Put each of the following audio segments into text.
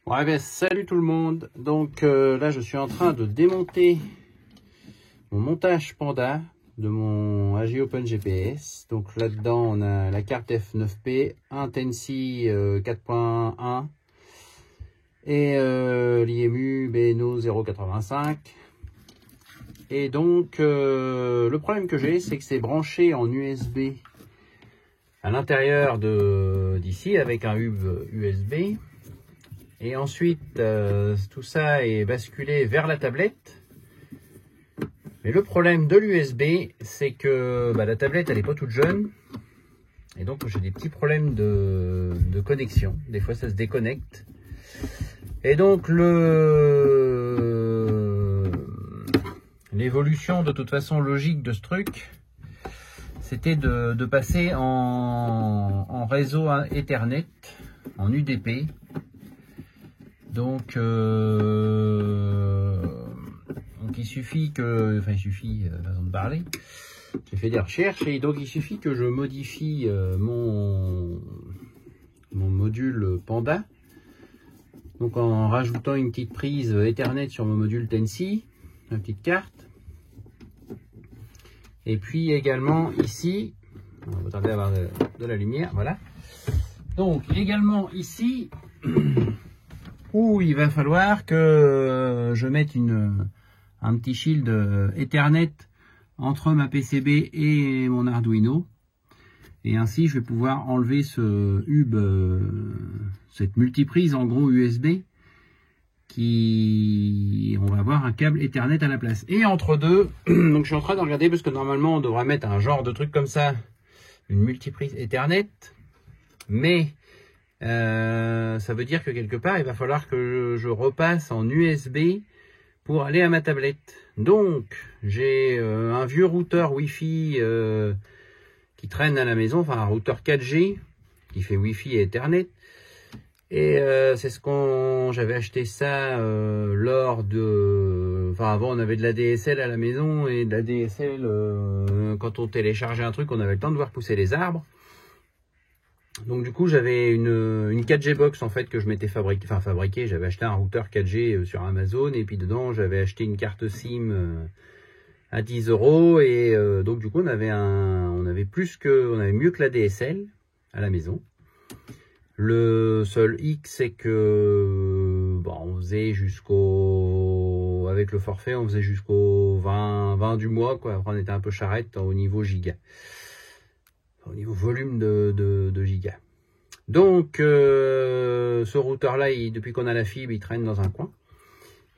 Ouais, ben, salut tout le monde. Donc là je suis en train de démonter mon montage Panda de mon AG Open GPS. Donc là dedans on a la carte F9P, un Tensi 4.1 et l'IMU BNO 0.85. Et donc le problème que j'ai, c'est que c'est branché en USB à l'intérieur d'ici avec un hub USB. Et ensuite, tout ça est basculé vers la tablette. Mais le problème de l'USB, c'est que la tablette, elle n'est pas toute jeune. Et donc, j'ai des petits problèmes de connexion. Des fois, ça se déconnecte. Et donc, l'évolution, de toute façon, logique de ce truc, c'était de passer en réseau Ethernet, en UDP. Donc il suffit que, façon de parler, j'ai fait des recherches et donc il suffit que je modifie mon module Panda, donc en rajoutant une petite prise Ethernet sur mon module Tensi, une petite carte, et puis également ici, on va tarder à avoir de la lumière, voilà. Donc également ici, où il va falloir que je mette un petit shield Ethernet entre ma PCB et mon Arduino. Et ainsi, je vais pouvoir enlever ce hub, cette multiprise en gros USB, on va avoir un câble Ethernet à la place. Et entre deux, donc je suis en train de regarder parce que normalement on devrait mettre un genre de truc comme ça, une multiprise Ethernet, mais ça veut dire que quelque part il va falloir que je repasse en USB pour aller à ma tablette. Donc j'ai un vieux routeur Wi-Fi qui traîne à la maison, enfin un routeur 4G qui fait Wi-Fi et Ethernet. Et c'est j'avais acheté ça lors de, avant on avait de la DSL à la maison, et de la DSL quand on téléchargeait un truc on avait le temps de voir pousser les arbres. Donc du coup j'avais une 4G box en fait que je m'étais fabriqué, j'avais acheté un routeur 4G sur Amazon, et puis dedans j'avais acheté une carte SIM à 10 € et donc du coup on avait mieux que la DSL à la maison. Le seul hic, c'est que on faisait avec le forfait on faisait jusqu'au 20 du mois quoi. Après on était un peu charrette au niveau giga. Au niveau volume de giga. Donc ce routeur là, depuis qu'on a la fibre, il traîne dans un coin,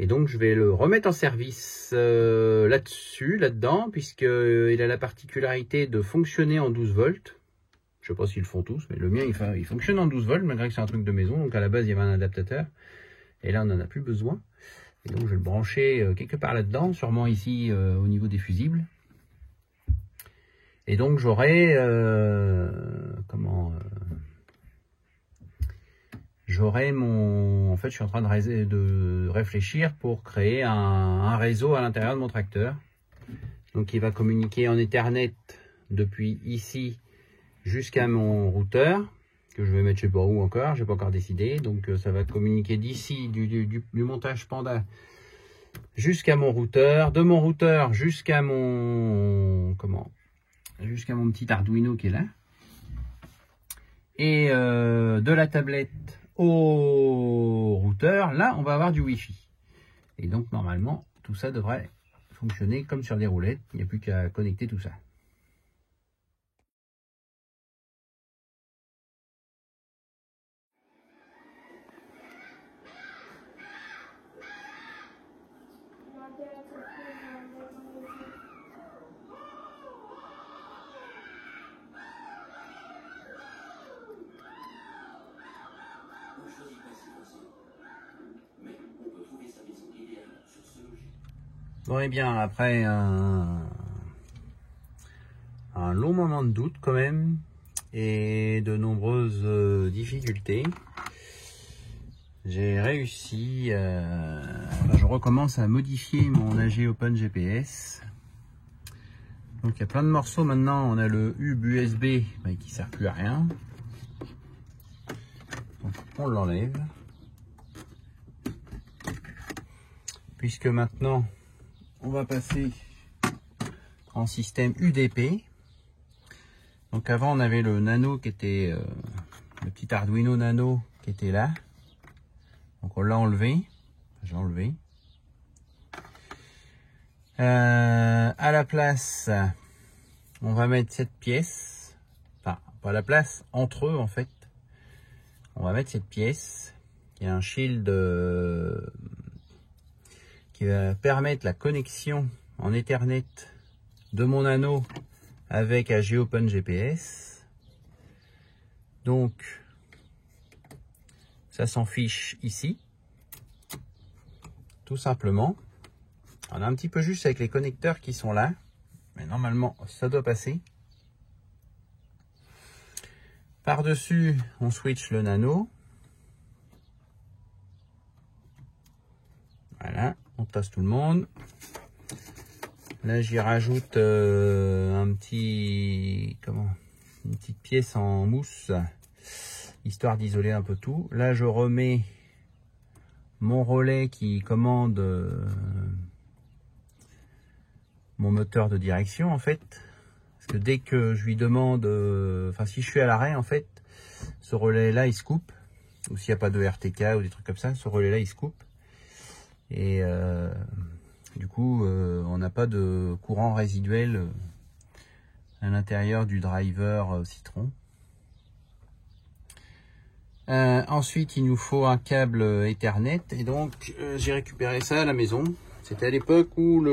et donc je vais le remettre en service là-dedans, puisqu'il a la particularité de fonctionner en 12 volts. Je sais pas s'ils le font tous, mais le mien il fonctionne en 12 volts malgré que c'est un truc de maison. Donc à la base il y avait un adaptateur, et là on n'en a plus besoin, et donc je vais le brancher quelque part là-dedans, sûrement ici au niveau des fusibles. Et donc j'aurai en fait je suis en train de réfléchir pour créer un réseau à l'intérieur de mon tracteur. Donc il va communiquer en Ethernet depuis ici jusqu'à mon routeur, que je vais mettre je sais pas où encore, j'ai pas encore décidé. Donc ça va communiquer d'ici du montage Panda jusqu'à mon routeur, de mon routeur jusqu'à mon petit Arduino qui est là, et de la tablette au routeur, là on va avoir du Wi-Fi, et donc normalement tout ça devrait fonctionner comme sur des roulettes, il n'y a plus qu'à connecter tout ça. Bon, et bien après un long moment de doute quand même, et de nombreuses difficultés, j'ai réussi je recommence à modifier mon AG Open GPS. Donc il y a plein de morceaux maintenant. On a le hub USB qui sert plus à rien, donc on l'enlève. puisque maintenant on va passer en système UDP. Donc avant on avait le Nano qui était le petit Arduino Nano qui était là. Donc on l'a enlevé. J'ai enlevé. À la place, on va mettre cette pièce. Enfin, pas à la place, entre eux en fait. On va mettre cette pièce qui est un shield qui va permettre la connexion en Ethernet de mon Nano avec AG Open GPS. Donc ça s'en fiche ici, tout simplement. On a un petit peu juste avec les connecteurs qui sont là, mais normalement ça doit passer. Par dessus on switch le Nano. Voilà, on tasse tout le monde. Là j'y rajoute une petite pièce en mousse, histoire d'isoler un peu tout. Là je remets mon relais qui commande mon moteur de direction en fait. Parce que dès que je lui demande, si je suis à l'arrêt en fait, ce relais là il se coupe. Ou s'il n'y a pas de RTK ou des trucs comme ça, ce relais là il se coupe. Et du coup on n'a pas de courant résiduel à l'intérieur du driver Citron. Ensuite il nous faut un câble Ethernet et donc j'ai récupéré ça à la maison. C'était à l'époque où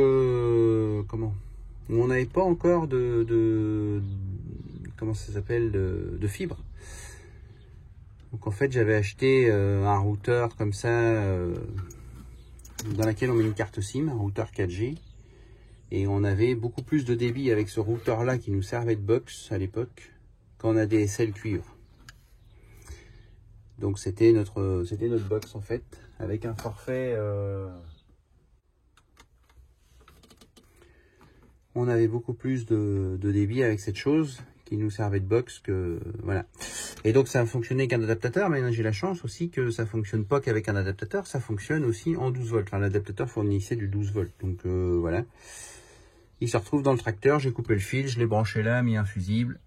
où on n'avait pas encore comment ça s'appelle, de fibre. Donc en fait j'avais acheté un routeur comme ça dans laquelle on met une carte SIM, un routeur 4G, et on avait beaucoup plus de débit avec ce routeur là qui nous servait de box à l'époque qu'en ADSL cuivre. Donc c'était notre box en fait, avec un forfait. On avait beaucoup plus de débit avec cette chose qui nous servait de box que voilà. Et donc ça fonctionnait qu'un adaptateur, mais j'ai la chance aussi que ça fonctionne pas qu'avec un adaptateur, ça fonctionne aussi en 12 volts. Enfin, l'adaptateur fournissait du 12 volts. Donc voilà. Il se retrouve dans le tracteur, j'ai coupé le fil, je l'ai branché là, mis un fusible.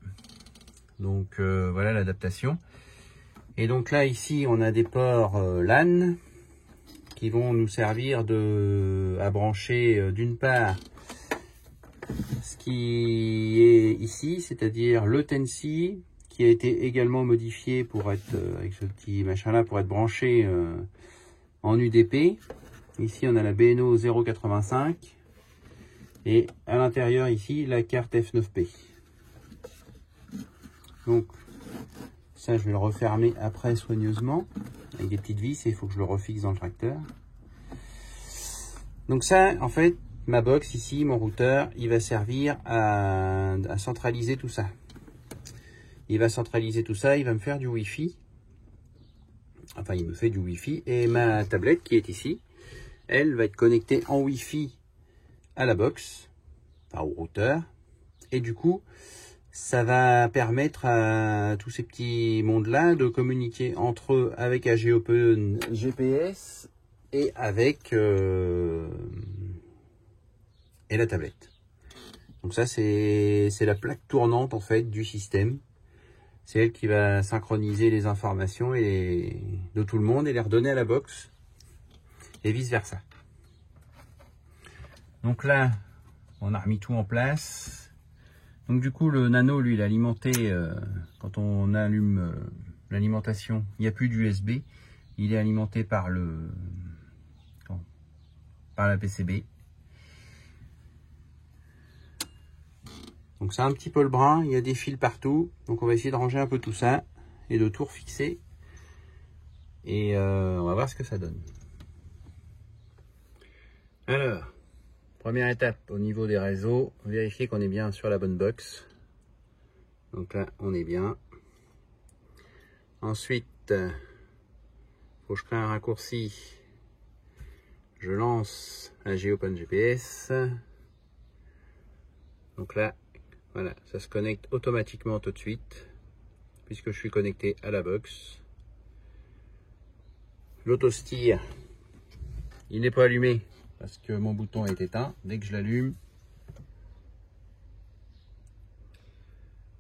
Donc voilà l'adaptation. Et donc là ici on a des ports LAN qui vont nous servir à brancher d'une part ce qui est ici, c'est-à-dire le Tensi, qui a été également modifié pour être, avec ce petit machin là, pour être branché en UDP. Ici on a la BNO 085 et à l'intérieur ici la carte F9P. Donc ça je vais le refermer après soigneusement avec des petites vis et il faut que je le refixe dans le tracteur. Donc ça en fait, ma box ici, mon routeur, il va servir à centraliser tout ça. Il va centraliser tout ça, il va me faire du Wi-Fi. Enfin, il me fait du Wi-Fi. Et ma tablette qui est ici, elle va être connectée en Wi-Fi à la box, enfin au routeur. Et du coup, ça va permettre à tous ces petits mondes-là de communiquer entre eux avec AG Open GPS et avec... et la tablette. Donc ça c'est la plaque tournante en fait du système. C'est elle qui va synchroniser les informations de tout le monde et les redonner à la box et vice versa. Donc là on a remis tout en place. Donc du coup le Nano lui il est alimenté quand on allume l'alimentation, il n'y a plus d'USB, il est alimenté par la PCB. Donc c'est un petit peu le brin, il y a des fils partout. Donc on va essayer de ranger un peu tout ça et de tout refixer. Et on va voir ce que ça donne. Alors, première étape au niveau des réseaux, vérifier qu'on est bien sur la bonne box. Donc là, on est bien. Ensuite, faut que je crée un raccourci. Je lance AG Open GPS. Donc là, voilà, ça se connecte automatiquement tout de suite, puisque je suis connecté à la box. L'autosteer, il n'est pas allumé, parce que mon bouton est éteint. Dès que je l'allume,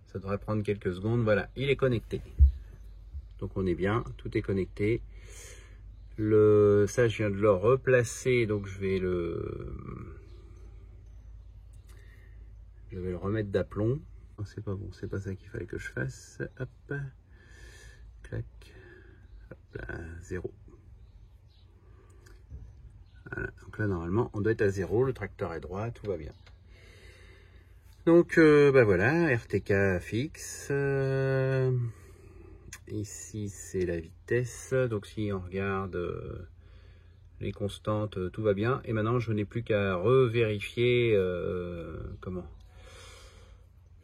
ça devrait prendre quelques secondes. Voilà, il est connecté. Donc on est bien, tout est connecté. Ça, je viens de le replacer, donc je vais le remettre d'aplomb. Oh, c'est pas bon, c'est pas ça qu'il fallait que je fasse. Hop, clac, hop là, 0. Voilà, donc là normalement on doit être à 0, le tracteur est droit, tout va bien. Donc bah voilà, RTK fixe. Ici c'est la vitesse, donc si on regarde les constantes, tout va bien. Et maintenant je n'ai plus qu'à revérifier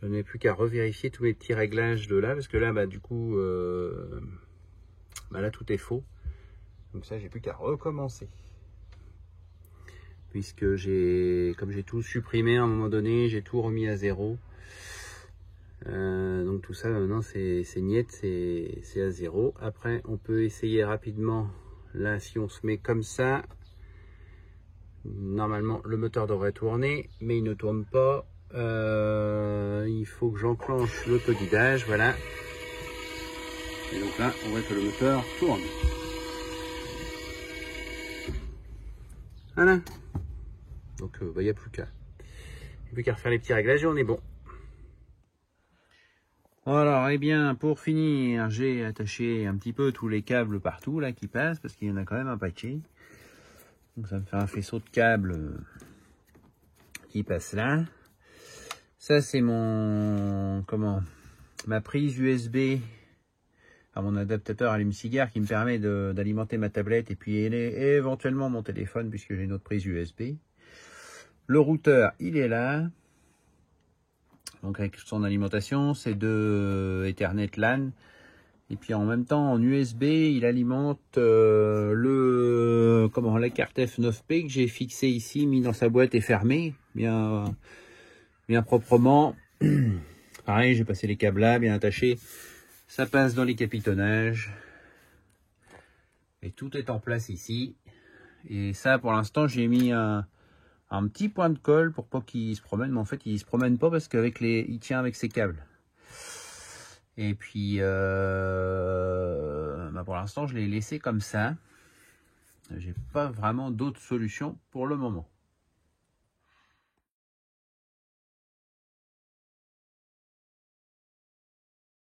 je n'ai plus qu'à revérifier tous mes petits réglages de là, parce que là bah du coup là tout est faux. Donc ça j'ai plus qu'à recommencer. Puisque comme j'ai tout supprimé à un moment donné, j'ai tout remis à 0. Donc tout ça maintenant c'est niet, c'est à 0. Après on peut essayer rapidement. Là si on se met comme ça, normalement le moteur devrait tourner, mais il ne tourne pas. Il faut que j'enclenche l'autoguidage, voilà. Et donc là on voit que le moteur tourne. Voilà. Donc il n'y a plus qu'à refaire les petits réglages et on est bon. Alors, et bien, pour finir, j'ai attaché un petit peu tous les câbles partout là qui passent, parce qu'il y en a quand même un paquet. Donc ça me fait un faisceau de câbles qui passe là. Ça c'est ma prise USB, mon adaptateur allume-cigare qui me permet d'alimenter ma tablette et puis éventuellement mon téléphone, puisque j'ai une autre prise USB. Le routeur, il est là. Donc avec son alimentation, c'est de Ethernet LAN. Et puis en même temps, en USB, il alimente la carte F9P que j'ai fixée ici, mis dans sa boîte et fermée, bien proprement. Pareil, j'ai passé les câbles là, bien attachés. Ça passe dans les capitonnages. Et tout est en place ici. Et ça, pour l'instant, j'ai mis un petit point de colle pour pas qu'il se promène, mais en fait il se promène pas parce il tient avec ses câbles. Et puis pour l'instant je l'ai laissé comme ça. J'ai pas vraiment d'autres solutions pour le moment.